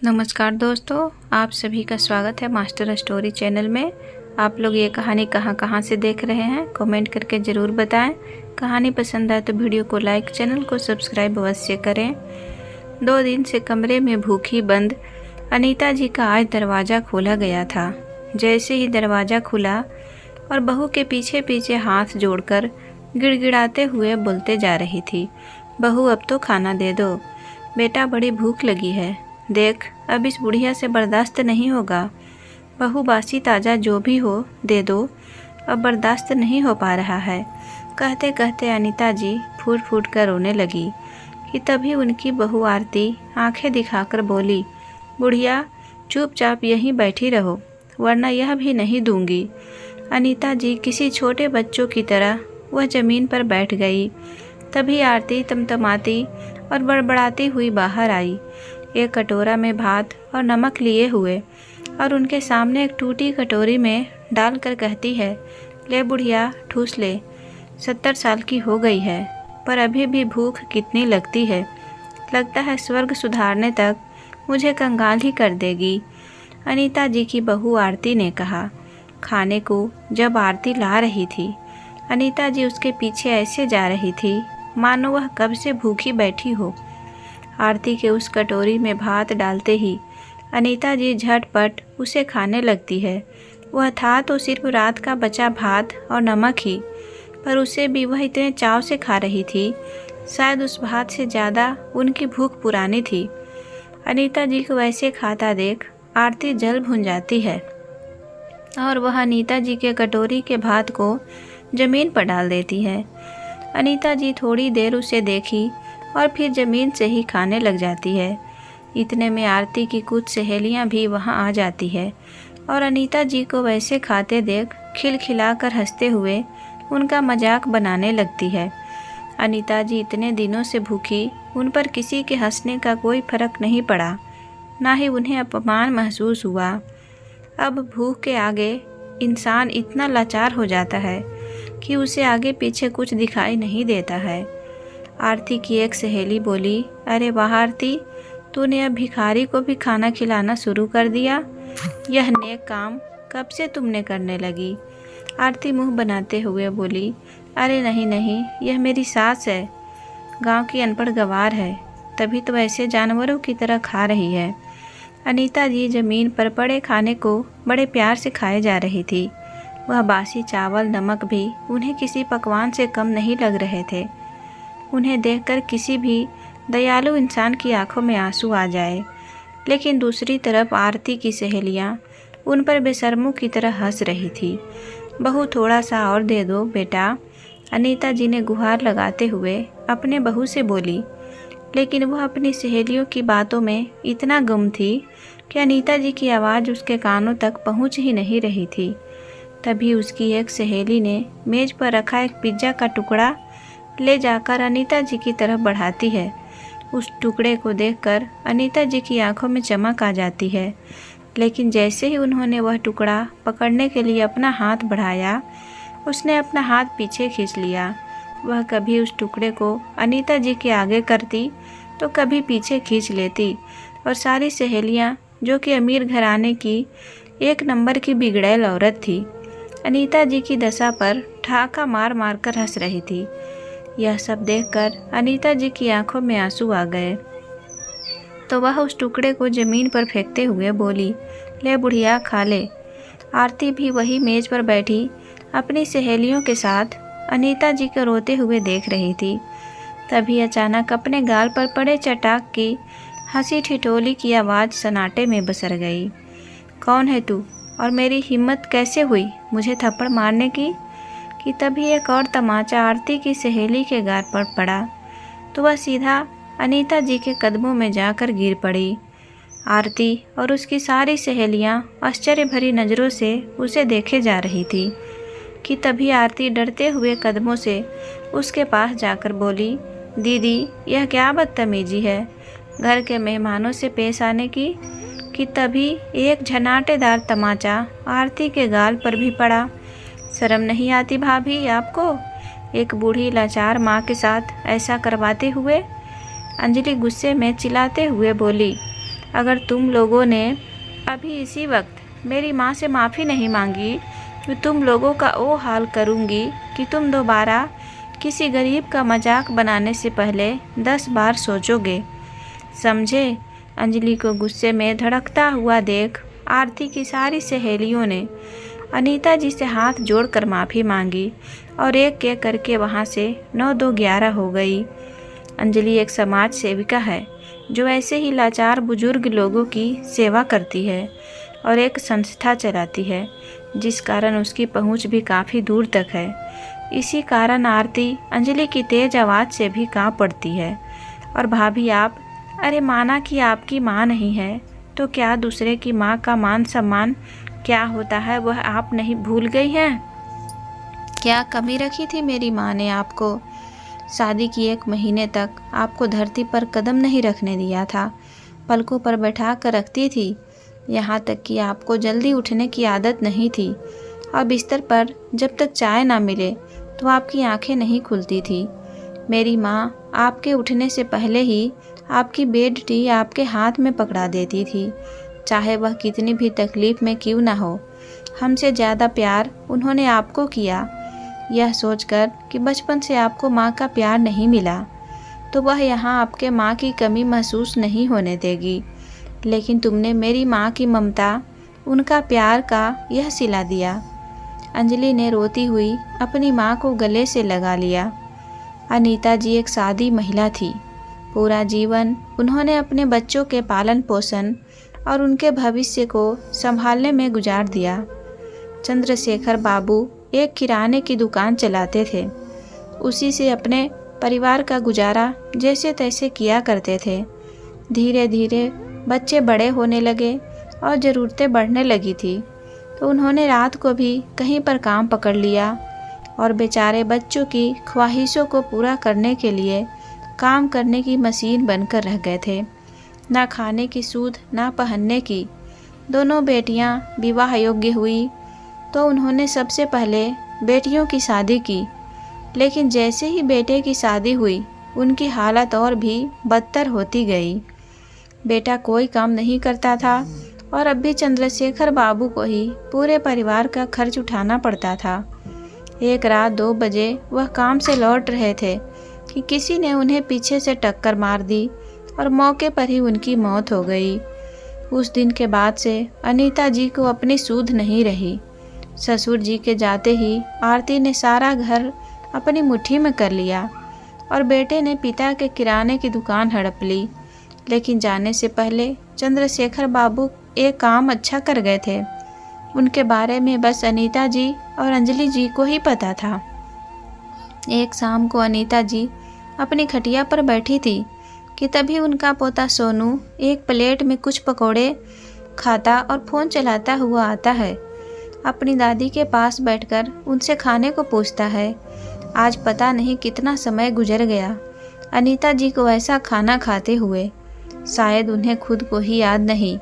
नमस्कार दोस्तों, आप सभी का स्वागत है मास्टर स्टोरी चैनल में। आप लोग ये कहानी कहाँ से देख रहे हैं कमेंट करके ज़रूर बताएं। कहानी पसंद आए तो वीडियो को लाइक, चैनल को सब्सक्राइब अवश्य करें। 2 दिन से कमरे में भूखी बंद अनीता जी का आज दरवाज़ा खोला गया था। जैसे ही दरवाज़ा खुला और बहू के पीछे पीछे हाथ जोड़कर गिड़गिड़ाते हुए बोलते जा रही थी, बहू अब तो खाना दे दो, बेटा बड़ी भूख लगी है, देख अब इस बुढ़िया से बर्दाश्त नहीं होगा। बहू बासी ताज़ा जो भी हो दे दो, अब बर्दाश्त नहीं हो पा रहा है। कहते कहते अनीता जी फूट फूट कर रोने लगी कि तभी उनकी बहू आरती आंखें दिखाकर बोली, बुढ़िया चुपचाप यहीं बैठी रहो वरना यह भी नहीं दूंगी। अनीता जी किसी छोटे बच्चों की तरह वह ज़मीन पर बैठ गई। तभी आरती तमतमाती और बड़बड़ाती हुई बाहर आई, एक कटोरा में भात और नमक लिए हुए, और उनके सामने एक टूटी कटोरी में डालकर कहती है, ले बुढ़िया ठूस ले, 70 साल की हो गई है पर अभी भी भूख कितनी लगती है, लगता है स्वर्ग सुधारने तक मुझे कंगाल ही कर देगी। अनीता जी की बहू आरती ने कहा। खाने को जब आरती ला रही थी, अनीता जी उसके पीछे ऐसे जा रही थी मानो वह कब से भूखी बैठी हो। आरती के उस कटोरी में भात डालते ही अनीता जी झटपट उसे खाने लगती है। वह था तो सिर्फ रात का बचा भात और नमक ही, पर उसे भी वह इतने चाव से खा रही थी, शायद उस भात से ज़्यादा उनकी भूख पुरानी थी। अनीता जी को वैसे खाता देख आरती जल भुन जाती है और वह अनीता जी के कटोरी के भात को ज़मीन पर डाल देती है। अनीता जी थोड़ी देर उसे देखी और फिर ज़मीन से ही खाने लग जाती है। इतने में आरती की कुछ सहेलियां भी वहां आ जाती है और अनीता जी को वैसे खाते देख खिलखिलाकर हंसते हुए उनका मजाक बनाने लगती है। अनीता जी इतने दिनों से भूखी, उन पर किसी के हंसने का कोई फर्क नहीं पड़ा, ना ही उन्हें अपमान महसूस हुआ। अब भूख के आगे इंसान इतना लाचार हो जाता है कि उसे आगे पीछे कुछ दिखाई नहीं देता है। आरती की एक सहेली बोली, अरे वाह आरती, तूने अब भिखारी को भी खाना खिलाना शुरू कर दिया, यह नेक काम कब से तुमने करने लगी। आरती मुंह बनाते हुए बोली, अरे नहीं नहीं, यह मेरी सास है, गांव की अनपढ़ गंवार है, तभी तो ऐसे जानवरों की तरह खा रही है। अनीता जी ज़मीन पर पड़े खाने को बड़े प्यार से खाए जा रही थी। वह बासी चावल नमक भी उन्हें किसी पकवान से कम नहीं लग रहे थे। उन्हें देखकर किसी भी दयालु इंसान की आंखों में आंसू आ जाए, लेकिन दूसरी तरफ आरती की सहेलियां उन पर बेशर्मों की तरह हंस रही थी। बहू थोड़ा सा और दे दो बेटा, अनीता जी ने गुहार लगाते हुए अपने बहू से बोली, लेकिन वह अपनी सहेलियों की बातों में इतना गुम थी कि अनीता जी की आवाज़ उसके कानों तक पहुंच ही नहीं रही थी। तभी उसकी एक सहेली ने मेज पर रखा एक पिज्ज़ा का टुकड़ा ले जाकर अनीता जी की तरफ बढ़ाती है। उस टुकड़े को देखकर अनीता जी की आंखों में चमक आ जाती है, लेकिन जैसे ही उन्होंने वह टुकड़ा पकड़ने के लिए अपना हाथ बढ़ाया, उसने अपना हाथ पीछे खींच लिया। वह कभी उस टुकड़े को अनीता जी के आगे करती तो कभी पीछे खींच लेती, और सारी सहेलियां, जो कि अमीर घराने की एक नंबर की बिगड़ैल औरत थी, अनीता जी की दशा पर ठहाका मार मार कर हंस रही थी। यह सब देखकर अनीता जी की आंखों में आंसू आ गए तो वह उस टुकड़े को ज़मीन पर फेंकते हुए बोली, ले बुढ़िया खा ले। आरती भी वही मेज पर बैठी अपनी सहेलियों के साथ अनीता जी को रोते हुए देख रही थी। तभी अचानक अपने गाल पर पड़े चटाक की हंसी ठिठोली की आवाज़ सन्नाटे में बसर गई। कौन है तू और मेरी हिम्मत कैसे हुई मुझे थप्पड़ मारने की? कि तभी एक और तमाचा आरती की सहेली के गाल पर पड़ा तो वह सीधा अनीता जी के कदमों में जाकर गिर पड़ी। आरती और उसकी सारी सहेलियां आश्चर्य भरी नज़रों से उसे देखे जा रही थी कि तभी आरती डरते हुए कदमों से उसके पास जाकर बोली, दीदी यह क्या बदतमीजी है घर के मेहमानों से पेश आने की। कि तभी एक झनाटेदार तमाचा आरती के गाल पर भी पड़ा। शर्म नहीं आती भाभी आपको, एक बूढ़ी लाचार माँ के साथ ऐसा करवाते हुए? अंजलि गुस्से में चिल्लाते हुए बोली। अगर तुम लोगों ने अभी इसी वक्त मेरी माँ से माफ़ी नहीं मांगी तो तुम लोगों का वो हाल करूँगी कि तुम दोबारा किसी गरीब का मजाक बनाने से पहले 10 बार सोचोगे, समझे। अंजलि को गुस्से में धड़कता हुआ देख आरती की सारी सहेलियों ने अनीता जी से हाथ जोड़कर माफ़ी मांगी और एक एक करके वहाँ से 9-2-11 हो गई। अंजलि एक समाज सेविका है जो ऐसे ही लाचार बुजुर्ग लोगों की सेवा करती है और एक संस्था चलाती है जिस कारण उसकी पहुंच भी काफ़ी दूर तक है। इसी कारण आरती अंजलि की तेज आवाज़ से भी काँप पड़ती है। और भाभी आप, अरे माना कि आपकी माँ नहीं है तो क्या दूसरे की माँ का मान सम्मान क्या होता है वह आप नहीं भूल गई हैं? क्या कमी रखी थी मेरी माँ ने आपको? शादी की 1 महीने तक आपको धरती पर कदम नहीं रखने दिया था, पलकों पर बैठा कर रखती थी, यहाँ तक कि आपको जल्दी उठने की आदत नहीं थी और बिस्तर पर जब तक चाय ना मिले तो आपकी आंखें नहीं खुलती थी। मेरी माँ आपके उठने से पहले ही आपकी बेड टी आपके हाथ में पकड़ा देती थी, चाहे वह कितनी भी तकलीफ़ में क्यों ना हो। हमसे ज़्यादा प्यार उन्होंने आपको किया, यह सोचकर कि बचपन से आपको माँ का प्यार नहीं मिला तो वह यहाँ आपके माँ की कमी महसूस नहीं होने देगी। लेकिन तुमने मेरी माँ की ममता, उनका प्यार का यह सिला दिया। अंजलि ने रोती हुई अपनी माँ को गले से लगा लिया। अनीता जी एक सादी महिला थी। पूरा जीवन उन्होंने अपने बच्चों के पालन पोषण और उनके भविष्य को संभालने में गुजार दिया। चंद्रशेखर बाबू एक किराने की दुकान चलाते थे, उसी से अपने परिवार का गुजारा जैसे तैसे किया करते थे। धीरे धीरे बच्चे बड़े होने लगे और ज़रूरतें बढ़ने लगी थी तो उन्होंने रात को भी कहीं पर काम पकड़ लिया और बेचारे बच्चों की ख्वाहिशों को पूरा करने के लिए काम करने की मशीन बनकर रह गए थे। ना खाने की सूध ना पहनने की। दोनों बेटियां विवाह योग्य हुई तो उन्होंने सबसे पहले बेटियों की शादी की, लेकिन जैसे ही बेटे की शादी हुई उनकी हालत और भी बदतर होती गई। बेटा कोई काम नहीं करता था और अब भी चंद्रशेखर बाबू को ही पूरे परिवार का खर्च उठाना पड़ता था। एक रात 2 बजे वह काम से लौट रहे थे कि किसी ने उन्हें पीछे से टक्कर मार दी और मौके पर ही उनकी मौत हो गई। उस दिन के बाद से अनीता जी को अपनी सूध नहीं रही। ससुर जी के जाते ही आरती ने सारा घर अपनी मुट्ठी में कर लिया और बेटे ने पिता के किराने की दुकान हड़प ली। लेकिन जाने से पहले चंद्रशेखर बाबू एक काम अच्छा कर गए थे। उनके बारे में बस अनीता जी और अंजलि जी को ही पता था। एक शाम को अनीता जी अपनी खटिया पर बैठी थी कि तभी उनका पोता सोनू एक प्लेट में कुछ पकौड़े खाता और फ़ोन चलाता हुआ आता है। अपनी दादी के पास बैठकर उनसे खाने को पूछता है। आज पता नहीं कितना समय गुजर गया अनीता जी को ऐसा खाना खाते हुए, शायद उन्हें खुद को ही याद नहीं।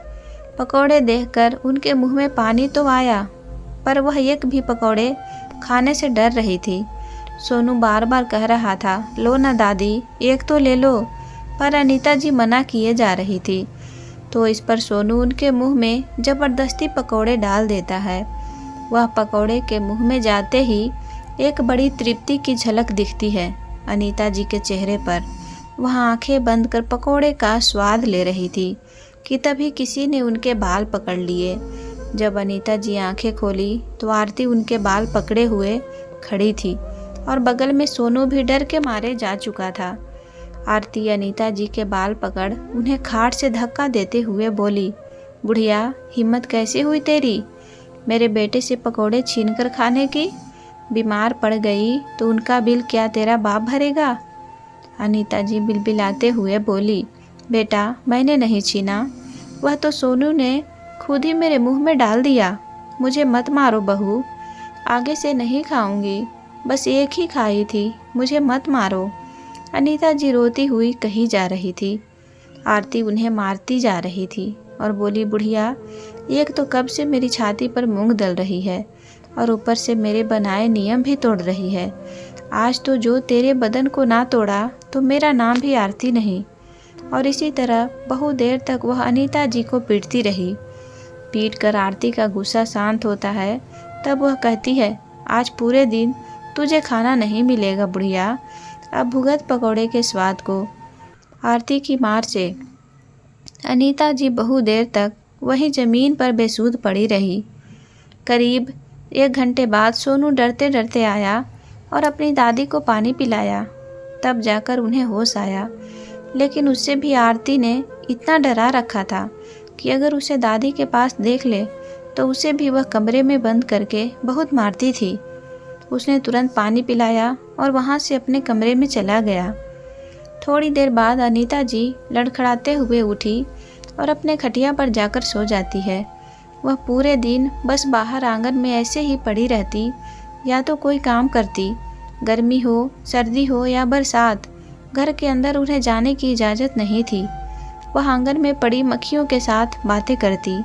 पकौड़े देखकर उनके मुंह में पानी तो आया पर वह एक भी पकौड़े खाने से डर रही थी। सोनू बार बार कह रहा था, लो ना दादी, एक तो ले लो, पर अनीता जी मना किए जा रही थी। तो इस पर सोनू उनके मुंह में ज़बरदस्ती पकौड़े डाल देता है। वह पकौड़े के मुंह में जाते ही एक बड़ी तृप्ति की झलक दिखती है अनीता जी के चेहरे पर। वह आंखें बंद कर पकौड़े का स्वाद ले रही थी कि तभी किसी ने उनके बाल पकड़ लिए। जब अनीता जी आंखें खोली तो आरती उनके बाल पकड़े हुए खड़ी थी और बगल में सोनू भी डर के मारे जा चुका था। आरती अनीता जी के बाल पकड़ उन्हें खाट से धक्का देते हुए बोली, बुढ़िया हिम्मत कैसे हुई तेरी मेरे बेटे से पकौड़े छीनकर खाने की? बीमार पड़ गई तो उनका बिल क्या तेरा बाप भरेगा? अनीता जी बिलबिलाते हुए बोली, बेटा मैंने नहीं छीना, वह तो सोनू ने खुद ही मेरे मुंह में डाल दिया। मुझे मत मारो बहू, आगे से नहीं खाऊंगी, बस एक ही खाई थी, मुझे मत मारो। अनीता जी रोती हुई कहीं जा रही थी। आरती उन्हें मारती जा रही थी और बोली, बुढ़िया एक तो कब से मेरी छाती पर मूंग दल रही है और ऊपर से मेरे बनाए नियम भी तोड़ रही है। आज तो जो तेरे बदन को ना तोड़ा तो मेरा नाम भी आरती नहीं। और इसी तरह बहुत देर तक वह अनीता जी को पीटती रही। पीट कर आरती का गुस्सा शांत होता है तब वह कहती है, आज पूरे दिन तुझे खाना नहीं मिलेगा बुढ़िया, अब भुगत पकौड़े के स्वाद को। आरती की मार से अनीता जी बहुत देर तक वहीं ज़मीन पर बेसुध पड़ी रही। करीब 1 घंटे बाद सोनू डरते डरते आया और अपनी दादी को पानी पिलाया। तब जाकर उन्हें होश आया, लेकिन उससे भी आरती ने इतना डरा रखा था कि अगर उसे दादी के पास देख ले तो उसे भी वह कमरे में बंद करके बहुत मारती थी। उसने तुरंत पानी पिलाया और वहाँ से अपने कमरे में चला गया। थोड़ी देर बाद अनीता जी लड़खड़ाते हुए उठी और अपने खटिया पर जाकर सो जाती है। वह पूरे दिन बस बाहर आंगन में ऐसे ही पड़ी रहती, या तो कोई काम करती, गर्मी हो, सर्दी हो या बरसात, घर के अंदर उन्हें जाने की इजाज़त नहीं थी। वह आंगन में पड़ी मक्खियों के साथ बातें करती।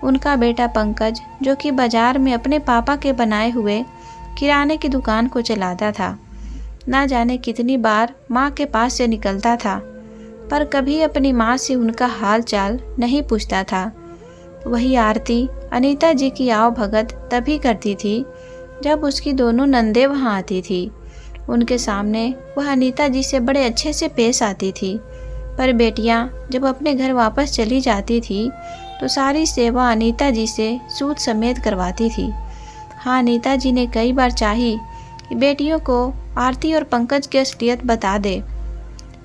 उनका बेटा पंकज, जो कि बाजार में अपने पापा के बनाए हुए किराने की दुकान को चलाता था, ना जाने कितनी बार माँ के पास से निकलता था, पर कभी अपनी माँ से उनका हाल चाल नहीं पूछता था। वही आरती अनीता जी की आव भगत तभी करती थी जब उसकी दोनों नंदे वहाँ आती थी। उनके सामने वह अनीता जी से बड़े अच्छे से पेश आती थी, पर बेटियाँ जब अपने घर वापस चली जाती थी तो सारी सेवा अनीता जी से सूद समेत करवाती थी। हाँ, अनीता जी ने कई बार चाही कि बेटियों को आरती और पंकज की असलियत बता दे,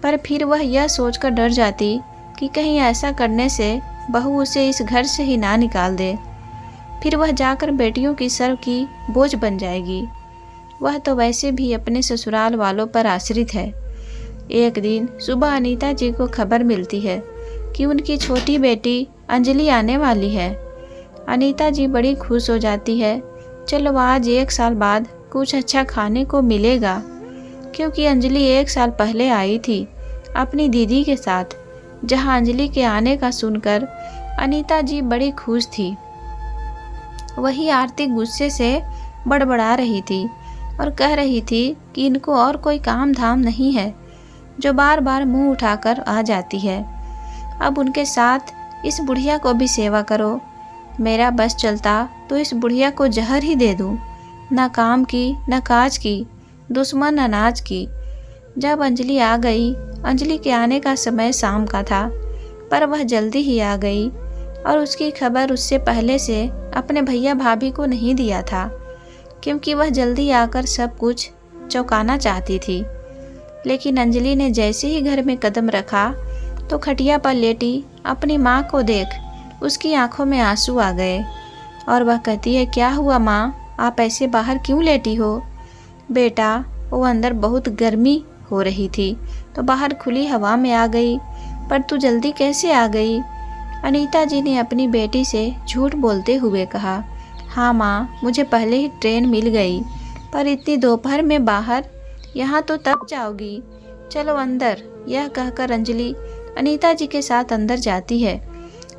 पर फिर वह यह सोचकर डर जाती कि कहीं ऐसा करने से बहू उसे इस घर से ही ना निकाल दे, फिर वह जाकर बेटियों की सर की बोझ बन जाएगी। वह तो वैसे भी अपने ससुराल वालों पर आश्रित है। एक दिन सुबह अनीता जी को खबर मिलती है कि उनकी छोटी बेटी अंजलि आने वाली है। अनीता जी बड़ी खुश हो जाती है। चलो आज 1 साल बाद कुछ अच्छा खाने को मिलेगा, क्योंकि अंजलि 1 साल पहले आई थी अपनी दीदी के साथ, जहां अंजलि के आने का सुनकर अनीता जी बड़ी खुश थी। वही आरती गुस्से से बड़बड़ा रही थी और कह रही थी कि इनको और कोई काम धाम नहीं है, जो बार बार मुंह उठाकर आ जाती है। अब उनके साथ इस बुढ़िया को भी सेवा करो। मेरा बस चलता तो इस बुढ़िया को जहर ही दे दूं, ना काम की न काज की, दुश्मन अनाज की। जब अंजलि आ गई, अंजलि के आने का समय शाम का था, पर वह जल्दी ही आ गई और उसकी खबर उससे पहले से अपने भैया भाभी को नहीं दिया था, क्योंकि वह जल्दी आकर सब कुछ चौंकाना चाहती थी। लेकिन अंजलि ने जैसे ही घर में कदम रखा तो खटिया पर लेटी अपनी माँ को देख उसकी आंखों में आंसू आ गए और वह कहती है, क्या हुआ माँ, आप ऐसे बाहर क्यों लेटी हो? बेटा, वो अंदर बहुत गर्मी हो रही थी तो बाहर खुली हवा में आ गई, पर तू जल्दी कैसे आ गई? अनीता जी ने अपनी बेटी से झूठ बोलते हुए कहा, हाँ माँ, मुझे पहले ही ट्रेन मिल गई, पर इतनी दोपहर में बाहर, यहाँ तो तब जाओगी, चलो अंदर। यह कहकर अंजलि अनीता जी के साथ अंदर जाती है।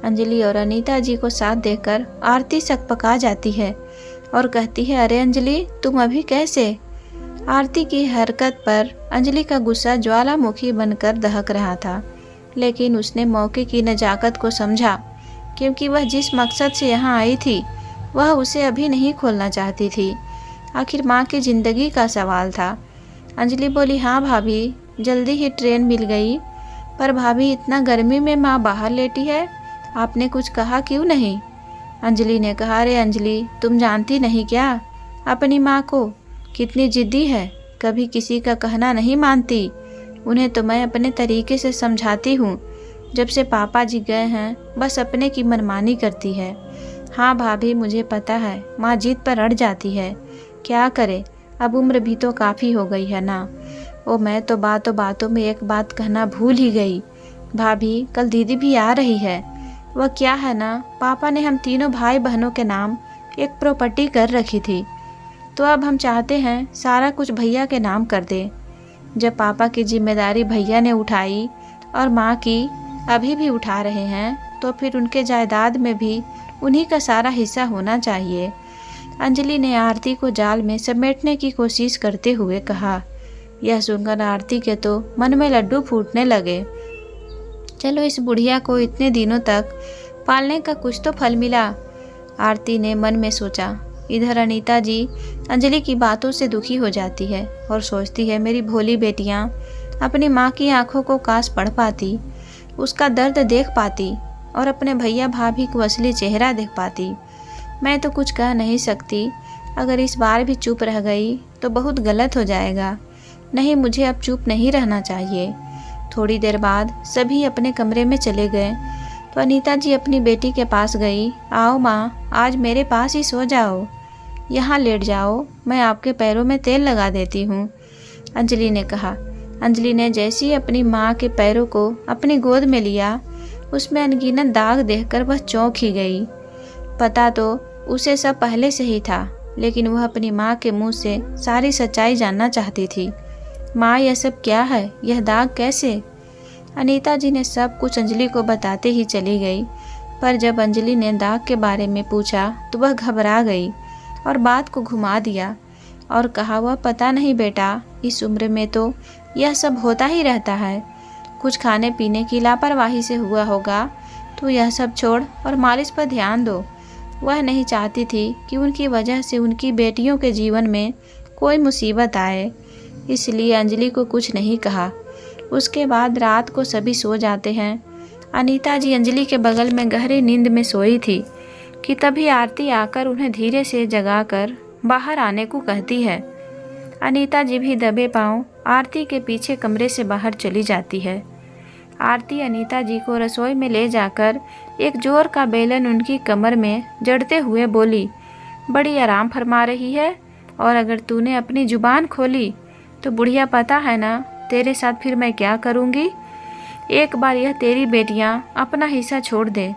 अंजलि और अनीता जी को साथ देखकर आरती सकपका जाती है और कहती है, अरे अंजलि, तुम अभी कैसे? आरती की हरकत पर अंजलि का गुस्सा ज्वालामुखी बनकर दहक रहा था, लेकिन उसने मौके की नजाकत को समझा, क्योंकि वह जिस मकसद से यहाँ आई थी वह उसे अभी नहीं खोलना चाहती थी। आखिर माँ की जिंदगी का सवाल था। अंजलि बोली, हाँ भाभी, जल्दी ही ट्रेन मिल गई, पर भाभी इतना गर्मी में माँ बाहर लेटी है, आपने कुछ कहा क्यों नहीं? अंजलि ने कहा, अरे अंजलि, तुम जानती नहीं क्या अपनी माँ को, कितनी जिद्दी है, कभी किसी का कहना नहीं मानती। उन्हें तो मैं अपने तरीके से समझाती हूँ, जब से पापा जी गए हैं बस अपने की मनमानी करती है। हाँ भाभी, मुझे पता है माँ जिद पर अड़ जाती है, क्या करे, अब उम्र भी तो काफ़ी हो गई है ना। ओ, मैं तो बातों बातों में एक बात कहना भूल ही गई भाभी, कल दीदी भी आ रही है। वह क्या है ना, पापा ने हम तीनों भाई बहनों के नाम एक प्रॉपर्टी कर रखी थी, तो अब हम चाहते हैं सारा कुछ भैया के नाम कर दे। जब पापा की जिम्मेदारी भैया ने उठाई और माँ की अभी भी उठा रहे हैं, तो फिर उनके जायदाद में भी उन्हीं का सारा हिस्सा होना चाहिए। अंजलि ने आरती को जाल में समेटने की कोशिश करते हुए कहा। यह सुनकर आरती के तो मन में लड्डू फूटने लगे। चलो इस बुढ़िया को इतने दिनों तक पालने का कुछ तो फल मिला, आरती ने मन में सोचा। इधर अनीता जी अंजलि की बातों से दुखी हो जाती है और सोचती है मेरी भोली बेटियां अपनी माँ की आंखों को काश पढ़ पाती, उसका दर्द देख पाती और अपने भैया भाभी को असली चेहरा देख पाती। मैं तो कुछ कह नहीं सकती, अगर इस बार भी चुप रह गई तो बहुत गलत हो जाएगा। नहीं, मुझे अब चुप नहीं रहना चाहिए। थोड़ी देर बाद सभी अपने कमरे में चले गए तो अनीता जी अपनी बेटी के पास गई। आओ माँ, आज मेरे पास ही सो जाओ, यहाँ लेट जाओ, मैं आपके पैरों में तेल लगा देती हूँ, अंजलि ने कहा। अंजलि ने जैसे ही अपनी माँ के पैरों को अपनी गोद में लिया, उसमें अनगिनत दाग देखकर वह चौंक ही गई। पता तो उसे सब पहले से ही था, लेकिन वह अपनी माँ के मुंह से सारी सच्चाई जानना चाहती थी। माँ, यह सब क्या है? यह दाग कैसे? अनीता जी ने सब कुछ अंजलि को बताते ही चली गई, पर जब अंजलि ने दाग के बारे में पूछा तो वह घबरा गई और बात को घुमा दिया और कहा, वह पता नहीं बेटा, इस उम्र में तो यह सब होता ही रहता है। कुछ खाने पीने की लापरवाही से हुआ होगा, तो यह सब छोड़ और मालिश पर ध्यान दो। वह नहीं चाहती थी कि उनकी वजह से उनकी बेटियों के जीवन में कोई मुसीबत आए, इसलिए अंजलि को कुछ नहीं कहा। उसके बाद रात को सभी सो जाते हैं। अनीता जी अंजलि के बगल में गहरी नींद में सोई थी कि तभी आरती आकर उन्हें धीरे से जगाकर बाहर आने को कहती है। अनीता जी भी दबे पांव आरती के पीछे कमरे से बाहर चली जाती है। आरती अनीता जी को रसोई में ले जाकर एक जोर का बेलन उनकी कमर में जड़ते हुए बोली, बड़ी आराम फरमा रही है, और अगर तूने अपनी जुबान खोली तो बुढ़िया, पता है ना तेरे साथ फिर मैं क्या करूँगी। एक बार यह तेरी बेटियाँ अपना हिस्सा छोड़ दे,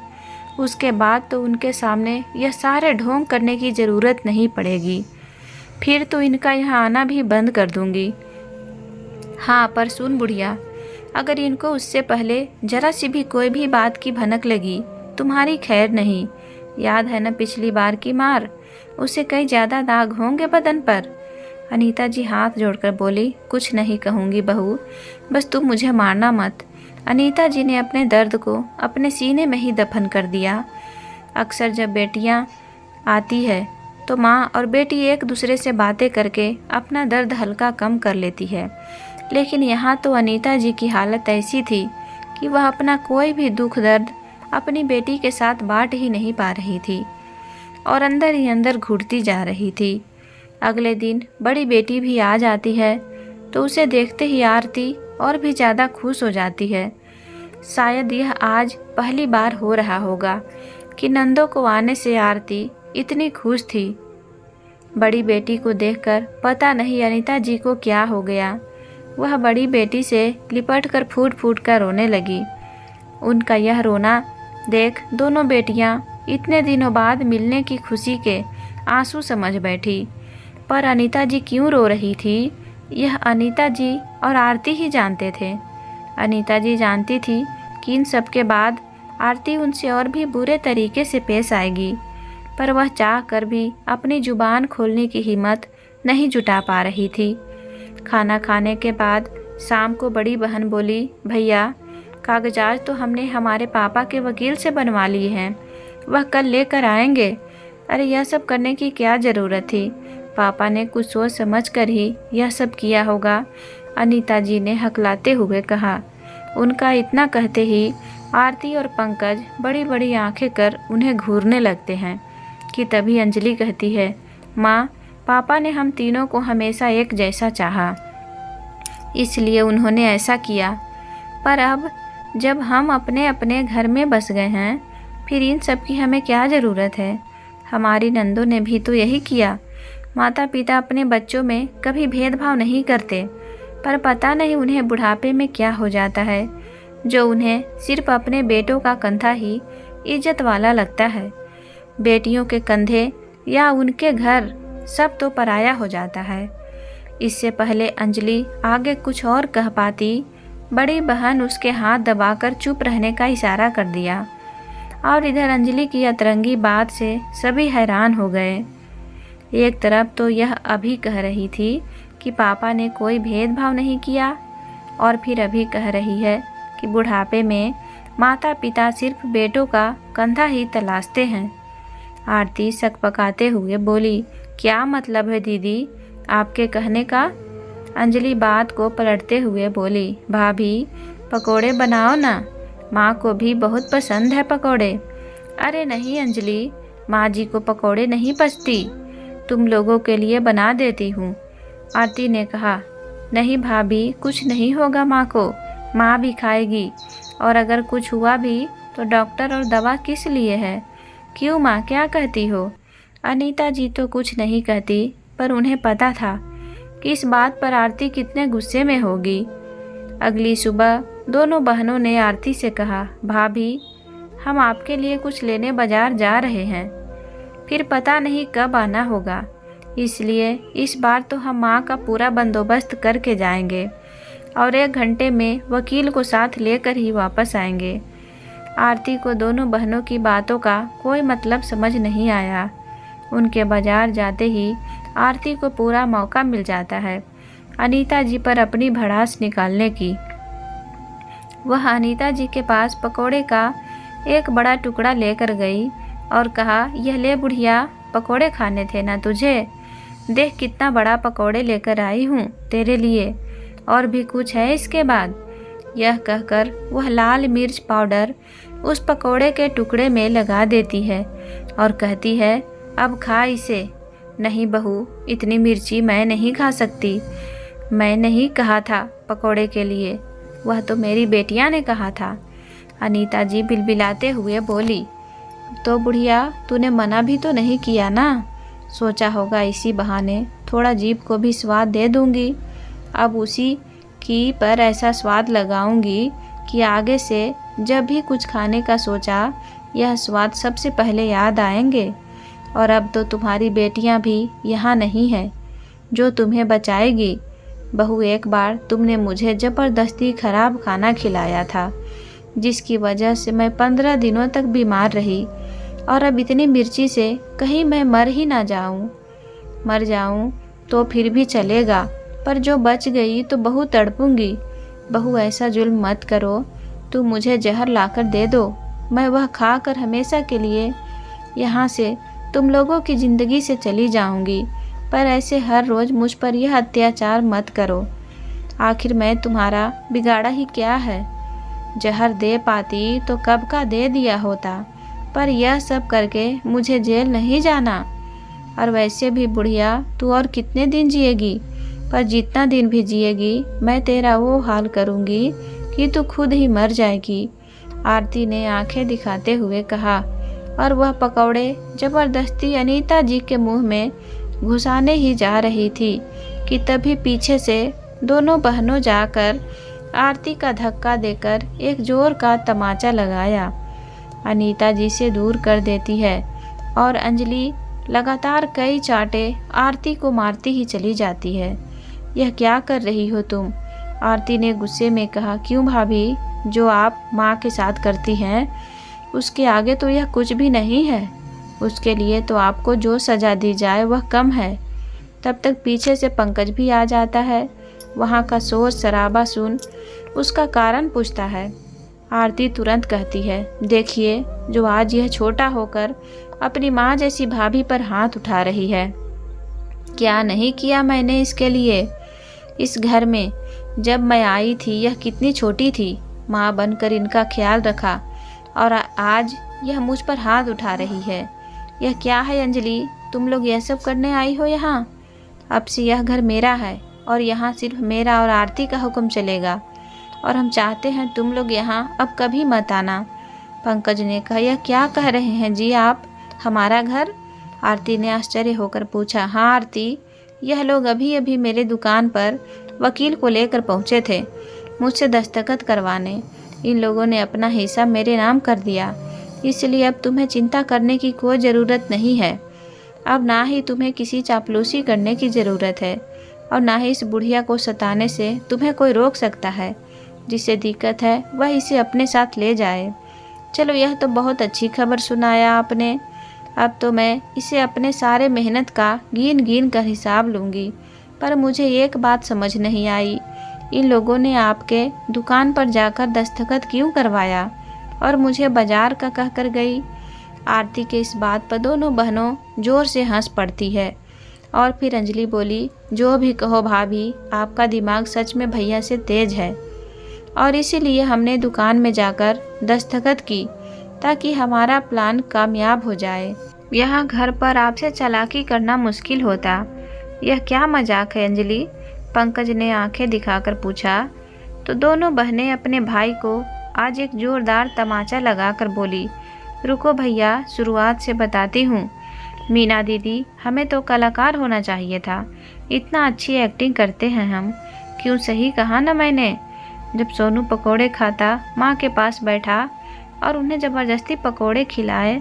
उसके बाद तो उनके सामने यह सारे ढोंग करने की ज़रूरत नहीं पड़ेगी। फिर तो इनका यहाँ आना भी बंद कर दूँगी। हाँ, पर सुन बुढ़िया, अगर इनको उससे पहले जरा सी भी कोई भी बात की भनक लगी, तुम्हारी खैर नहीं। याद है ना पिछली बार की मार? उसे कई ज़्यादा दाग होंगे बदन पर। अनीता जी हाथ जोड़कर बोली, कुछ नहीं कहूँगी बहू, बस तुम मुझे मारना मत। अनीता जी ने अपने दर्द को अपने सीने में ही दफन कर दिया। अक्सर जब बेटियाँ आती है तो माँ और बेटी एक दूसरे से बातें करके अपना दर्द हल्का कम कर लेती है, लेकिन यहाँ तो अनीता जी की हालत ऐसी थी कि वह अपना कोई भी दुख दर्द अपनी बेटी के साथ बांट ही नहीं पा रही थी और अंदर ही अंदर घुटती जा रही थी। अगले दिन बड़ी बेटी भी आ जाती है तो उसे देखते ही आरती और भी ज़्यादा खुश हो जाती है। शायद यह आज पहली बार हो रहा होगा कि नंदों को आने से आरती इतनी खुश थी। बड़ी बेटी को देखकर पता नहीं अनीता जी को क्या हो गया, वह बड़ी बेटी से लिपट कर फूट फूट कर रोने लगी। उनका यह रोना देख दोनों बेटियां इतने दिनों बाद मिलने की खुशी के आंसू समझ बैठी, पर अनीता जी क्यों रो रही थी यह अनीता जी और आरती ही जानते थे। अनीता जी जानती थी कि इन सब के बाद आरती उनसे और भी बुरे तरीके से पेश आएगी, पर वह चाह कर भी अपनी जुबान खोलने की हिम्मत नहीं जुटा पा रही थी। खाना खाने के बाद शाम को बड़ी बहन बोली, भैया कागजात तो हमने हमारे पापा के वकील से बनवा लिए हैं, वह कल लेकर आएंगे। अरे यह सब करने की क्या ज़रूरत थी, पापा ने कुछ सोच समझ कर ही यह सब किया होगा, अनीता जी ने हकलाते हुए कहा। उनका इतना कहते ही आरती और पंकज बड़ी बड़ी आंखें कर उन्हें घूरने लगते हैं कि तभी अंजलि कहती है, माँ, पापा ने हम तीनों को हमेशा एक जैसा चाहा, इसलिए उन्होंने ऐसा किया, पर अब जब हम अपने अपने घर में बस गए हैं, फिर इन सब की हमें क्या ज़रूरत है। हमारी नंदों ने भी तो यही किया। माता पिता अपने बच्चों में कभी भेदभाव नहीं करते, पर पता नहीं उन्हें बुढ़ापे में क्या हो जाता है जो उन्हें सिर्फ अपने बेटों का कंधा ही इज्जत वाला लगता है। बेटियों के कंधे या उनके घर सब तो पराया हो जाता है। इससे पहले अंजलि आगे कुछ और कह पाती, बड़ी बहन उसके हाथ दबाकर चुप रहने का इशारा कर दिया और इधर अंजलि की अतरंगी बात से सभी हैरान हो गए। एक तरफ तो यह अभी कह रही थी कि पापा ने कोई भेदभाव नहीं किया, और फिर अभी कह रही है कि बुढ़ापे में माता पिता सिर्फ बेटों का कंधा ही तलाशते हैं। आरती सकपकाते हुए बोली, क्या मतलब है दीदी आपके कहने का? अंजलि बात को पलटते हुए बोली, भाभी पकोड़े बनाओ ना, माँ को भी बहुत पसंद है पकोड़े। अरे नहीं अंजलि, माँ जी को पकोड़े नहीं पसती, तुम लोगों के लिए बना देती हूँ। आरती ने कहा, नहीं भाभी कुछ नहीं होगा माँ को, माँ भी खाएगी, और अगर कुछ हुआ भी तो डॉक्टर और दवा किस लिए है? क्यों माँ, क्या कहती हो? अनीता जी तो कुछ नहीं कहती, पर उन्हें पता था कि इस बात पर आरती कितने गुस्से में होगी। अगली सुबह दोनों बहनों ने आरती से कहा, भाभी हम आपके लिए कुछ लेने बाजार जा रहे हैं, फिर पता नहीं कब आना होगा, इसलिए इस बार तो हम माँ का पूरा बंदोबस्त करके जाएंगे और 1 घंटे में वकील को साथ लेकर ही वापस आएंगे। आरती को दोनों बहनों की बातों का कोई मतलब समझ नहीं आया। उनके बाजार जाते ही आरती को पूरा मौका मिल जाता है अनीता जी पर अपनी भड़ास निकालने की। वह अनीता जी के पास पकोड़े का एक बड़ा टुकड़ा लेकर गई और कहा, यह ले बुढ़िया, पकोड़े खाने थे ना तुझे? देख कितना बड़ा पकोड़े लेकर आई हूँ तेरे लिए, और भी कुछ है इसके बाद? यह कहकर वह लाल मिर्च पाउडर उस पकोड़े के टुकड़े में लगा देती है और कहती है, अब खा इसे। नहीं बहू, इतनी मिर्ची मैं नहीं खा सकती, मैं नहीं कहा था पकोड़े के लिए, वह तो मेरी बेटियां ने कहा था। अनीता जी बिलबिलाते हुए बोली, तो बुढ़िया तूने मना भी तो नहीं किया ना, सोचा होगा इसी बहाने थोड़ा जीभ को भी स्वाद दे दूंगी। अब उसी की पर ऐसा स्वाद लगाऊंगी कि आगे से जब भी कुछ खाने का सोचा यह स्वाद सबसे पहले याद आएंगे। और अब तो तुम्हारी बेटियां भी यहाँ नहीं हैं जो तुम्हें बचाएगी। बहू, एक बार तुमने मुझे ज़बरदस्ती खराब खाना खिलाया था, जिसकी वजह से मैं 15 दिनों तक बीमार रही, और अब इतनी मिर्ची से कहीं मैं मर ही ना जाऊं। मर जाऊं तो फिर भी चलेगा, पर जो बच गई तो बहू तड़पूंगी। बहू ऐसा जुल्म मत करो, तुम मुझे जहर लाकर दे दो, मैं वह खाकर हमेशा के लिए यहाँ से तुम लोगों की ज़िंदगी से चली जाऊंगी, पर ऐसे हर रोज़ मुझ पर यह अत्याचार मत करो। आखिर मैं तुम्हारा बिगाड़ा ही क्या है? जहर दे पाती तो कब का दे दिया होता, पर यह सब करके मुझे जेल नहीं जाना। और वैसे भी बुढ़िया, तू और कितने दिन जिएगी? पर जितना दिन भी जिएगी मैं तेरा वो हाल करूँगी कि तू खुद ही मर जाएगी। आरती ने आंखें दिखाते हुए कहा, और वह पकौड़े जबरदस्ती अनीता जी के मुंह में घुसाने ही जा रही थी कि तभी पीछे से दोनों बहनों जाकर आरती का धक्का देकर एक जोर का तमाचा लगाया। अनीता जी से दूर कर देती है और अंजलि लगातार कई चांटे आरती को मारती ही चली जाती है। यह क्या कर रही हो तुम? आरती ने गुस्से में कहा, क्यों भाभी, जो आप माँ के साथ करती हैं उसके आगे तो यह कुछ भी नहीं है। उसके लिए तो आपको जो सज़ा दी जाए वह कम है। तब तक पीछे से पंकज भी आ जाता है, वहाँ का शोर शराबा सुन उसका कारण पूछता है। आरती तुरंत कहती है, देखिए, जो आज यह छोटा होकर अपनी माँ जैसी भाभी पर हाथ उठा रही है, क्या नहीं किया मैंने इसके लिए? इस घर में जब मैं आई थी यह कितनी छोटी थी, माँ बनकर इनका ख्याल रखा, और आज यह मुझ पर हाथ उठा रही है। यह क्या है अंजलि, तुम लोग यह सब करने आई हो यहाँ? अब से यह घर मेरा है और यहाँ सिर्फ मेरा और आरती का हुक्म चलेगा, और हम चाहते हैं तुम लोग यहाँ अब कभी मत आना। पंकज ने कहा, यह क्या कह रहे हैं जी आप, हमारा घर? आरती ने आश्चर्य होकर पूछा। हाँ आरती, यह लोग अभी अभी मेरे दुकान पर वकील को लेकर पहुँचे थे मुझसे दस्तखत करवाने। इन लोगों ने अपना हिस्सा मेरे नाम कर दिया, इसलिए अब तुम्हें चिंता करने की कोई ज़रूरत नहीं है। अब ना ही तुम्हें किसी चापलूसी करने की ज़रूरत है, और ना ही इस बुढ़िया को सताने से तुम्हें कोई रोक सकता है। जिसे दिक्कत है वह इसे अपने साथ ले जाए। चलो, यह तो बहुत अच्छी खबर सुनाया आपने। अब तो मैं इसे अपने सारे मेहनत का गिन गिन कर हिसाब लूँगी। पर मुझे एक बात समझ नहीं आई, इन लोगों ने आपके दुकान पर जाकर दस्तखत क्यों करवाया? और मुझे बाजार का कहकर गई। आरती के इस बात पर दोनों बहनों जोर से हंस पड़ती है। और फिर अंजलि बोली, जो भी कहो भाभी, आपका दिमाग सच में भैया से तेज है और इसीलिए हमने दुकान में जाकर दस्तखत की ताकि हमारा प्लान कामयाब हो जाए। यहाँ घर पर आपसे चालाकी करना मुश्किल होता। यह क्या मजाक है अंजलि? पंकज ने आंखें दिखाकर पूछा। तो दोनों बहनें अपने भाई को आज एक जोरदार तमाचा लगाकर बोली, रुको भैया, शुरुआत से बताती हूँ। मीना दीदी, हमें तो कलाकार होना चाहिए था, इतना अच्छी एक्टिंग करते हैं हम। क्यों, सही कहा ना मैंने? जब सोनू पकोड़े खाता माँ के पास बैठा और उन्हें ज़बरदस्ती पकोड़े खिलाए,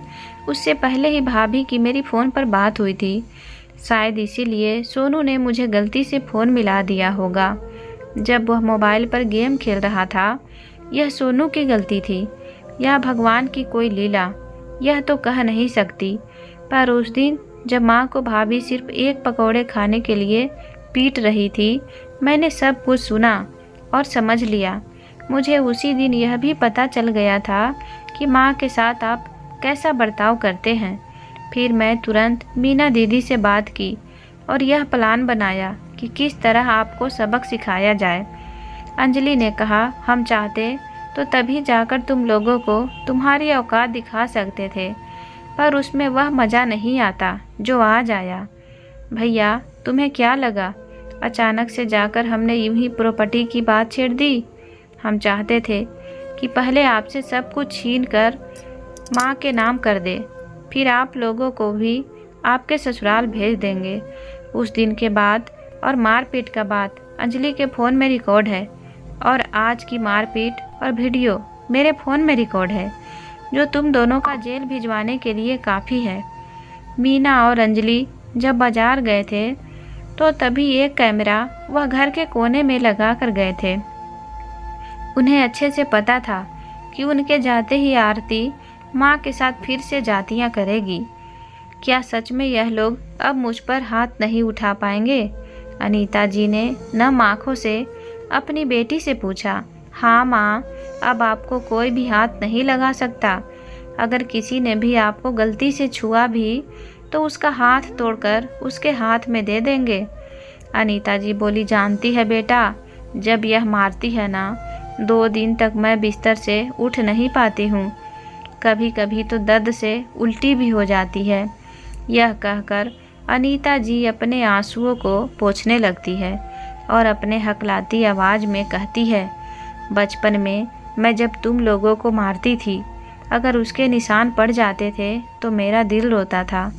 उससे पहले ही भाभी की मेरी फ़ोन पर बात हुई थी। शायद इसीलिए सोनू ने मुझे गलती से फ़ोन मिला दिया होगा जब वह मोबाइल पर गेम खेल रहा था। यह सोनू की गलती थी या भगवान की कोई लीला, यह तो कह नहीं सकती। पर उस दिन जब माँ को भाभी सिर्फ एक पकौड़े खाने के लिए पीट रही थी, मैंने सब कुछ सुना और समझ लिया। मुझे उसी दिन यह भी पता चल गया था कि माँ के साथ आप कैसा बर्ताव करते हैं। फिर मैं तुरंत मीना दीदी से बात की और यह प्लान बनाया कि किस तरह आपको सबक सिखाया जाए। अंजलि ने कहा, हम चाहते तो तभी जाकर तुम लोगों को तुम्हारी औकात दिखा सकते थे, पर उसमें वह मज़ा नहीं आता जो आज आया। भैया, तुम्हें क्या लगा अचानक से जाकर हमने यूं ही प्रॉपर्टी की बात छेड़ दी? हम चाहते थे कि पहले आपसे सब कुछ छीन कर माँ के नाम कर दे, फिर आप लोगों को भी आपके ससुराल भेज देंगे। उस दिन के बाद और मारपीट का बात अंजलि के फ़ोन में रिकॉर्ड है और आज की मारपीट और वीडियो मेरे फ़ोन में रिकॉर्ड है, जो तुम दोनों का जेल भिजवाने के लिए काफ़ी है। मीना और अंजलि जब बाजार गए थे तो तभी एक कैमरा वह घर के कोने में लगा कर गए थे। उन्हें अच्छे से पता था कि उनके जाते ही आरती माँ के साथ फिर से जातियाँ करेगी। क्या सच में यह लोग अब मुझ पर हाथ नहीं उठा पाएंगे? अनीता जी ने नम आँखों से अपनी बेटी से पूछा। हाँ माँ, अब आपको कोई भी हाथ नहीं लगा सकता। अगर किसी ने भी आपको गलती से छुआ भी तो उसका हाथ तोड़कर उसके हाथ में दे देंगे। अनीता जी बोली, जानती है बेटा, जब यह मारती है ना, 2 दिन तक मैं बिस्तर से उठ नहीं पाती हूँ। कभी कभी तो दर्द से उल्टी भी हो जाती है। यह कहकर अनीता जी अपने आंसुओं को पोंछने लगती है और अपने हकलाती आवाज़ में कहती है, बचपन में मैं जब तुम लोगों को मारती थी, अगर उसके निशान पड़ जाते थे तो मेरा दिल रोता था,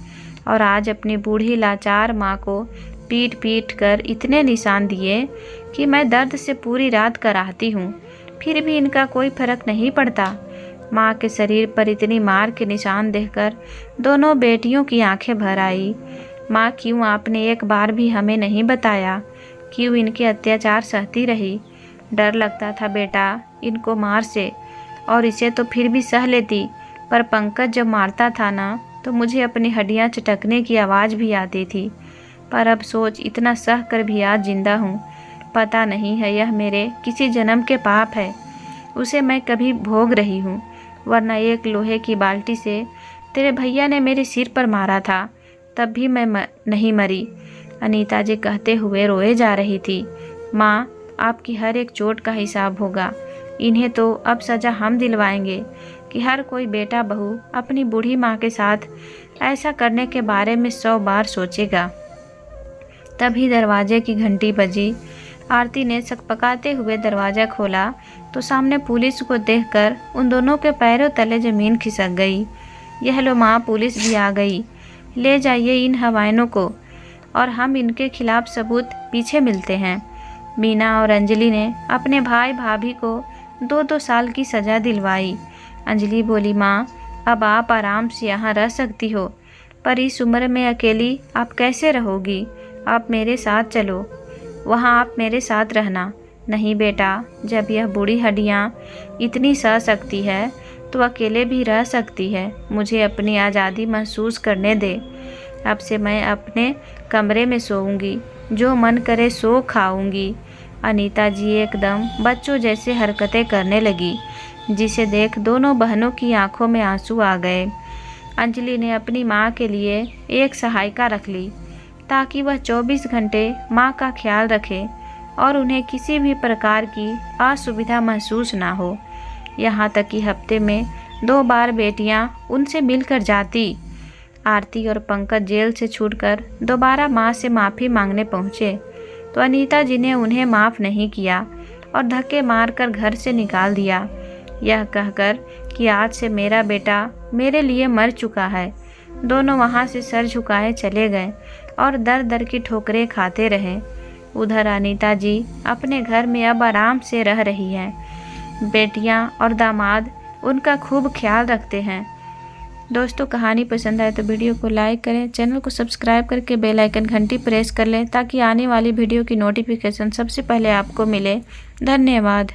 और आज अपनी बूढ़ी लाचार माँ को पीट पीट कर इतने निशान दिए कि मैं दर्द से पूरी रात कराहती हूँ, फिर भी इनका कोई फर्क नहीं पड़ता। माँ के शरीर पर इतनी मार के निशान देखकर दोनों बेटियों की आंखें भर आई। माँ, क्यों आपने एक बार भी हमें नहीं बताया? क्यों इनके अत्याचार सहती रही? डर लगता था बेटा इनको मार से, और इसे तो फिर भी सह लेती, पर पंकज जब मारता था ना तो मुझे अपनी हड्डियाँ चटकने की आवाज़ भी आती थी। पर अब सोच, इतना सह कर भी आज जिंदा हूँ। पता नहीं है यह मेरे किसी जन्म के पाप है, उसे मैं कभी भोग रही हूँ, वरना एक लोहे की बाल्टी से तेरे भैया ने मेरे सिर पर मारा था, तब भी मैं नहीं मरी। अनीता जी कहते हुए रोए जा रही थी। माँ, आपकी हर एक चोट का हिसाब होगा। इन्हें तो अब सज़ा हम दिलवाएंगे कि हर कोई बेटा बहू अपनी बूढ़ी माँ के साथ ऐसा करने के बारे में 100 बार सोचेगा। तभी दरवाजे की घंटी बजी। आरती ने सकपकाते हुए दरवाज़ा खोला तो सामने पुलिस को देखकर उन दोनों के पैरों तले ज़मीन खिसक गई। यह लो माँ, पुलिस भी आ गई। ले जाइए इन हवाइनों को और हम इनके खिलाफ सबूत पीछे मिलते हैं। मीना और अंजलि ने अपने भाई भाभी को 2-2 साल की सज़ा दिलवाई। अंजलि बोली, माँ, अब आप आराम से यहाँ रह सकती हो, पर इस उम्र में अकेली आप कैसे रहोगी? आप मेरे साथ चलो, वहाँ आप मेरे साथ रहना। नहीं बेटा, जब यह बूढ़ी हड्डियाँ इतनी सह सकती है तो अकेले भी रह सकती है। मुझे अपनी आज़ादी महसूस करने दे। अब से मैं अपने कमरे में सोऊंगी, जो मन करे सो खाऊंगी। अनीता जी एकदम बच्चों जैसे हरकतें करने लगी। जिसे देख दोनों बहनों की आंखों में आंसू आ गए। अंजलि ने अपनी माँ के लिए एक सहायिका रख ली ताकि वह 24 घंटे माँ का ख्याल रखे और उन्हें किसी भी प्रकार की असुविधा महसूस ना हो। यहाँ तक कि हफ्ते में 2 बार बेटियाँ उनसे मिलकर जाती। आरती और पंकज जेल से छूटकर दोबारा माँ से माफ़ी मांगने पहुँचे तो अनीता जी ने उन्हें माफ़ नहीं किया और धक्के मारकर घर से निकाल दिया, यह कहकर कि आज से मेरा बेटा मेरे लिए मर चुका है। दोनों वहाँ से सर झुकाए चले गए और दर दर की ठोकरें खाते रहे। उधर अनीता जी अपने घर में अब आराम से रह रही हैं। बेटियाँ और दामाद उनका खूब ख्याल रखते हैं। दोस्तों, कहानी पसंद आए तो वीडियो को लाइक करें, चैनल को सब्सक्राइब करके बेल आइकन घंटी प्रेस कर लें ताकि आने वाली वीडियो की नोटिफिकेशन सबसे पहले आपको मिले। धन्यवाद।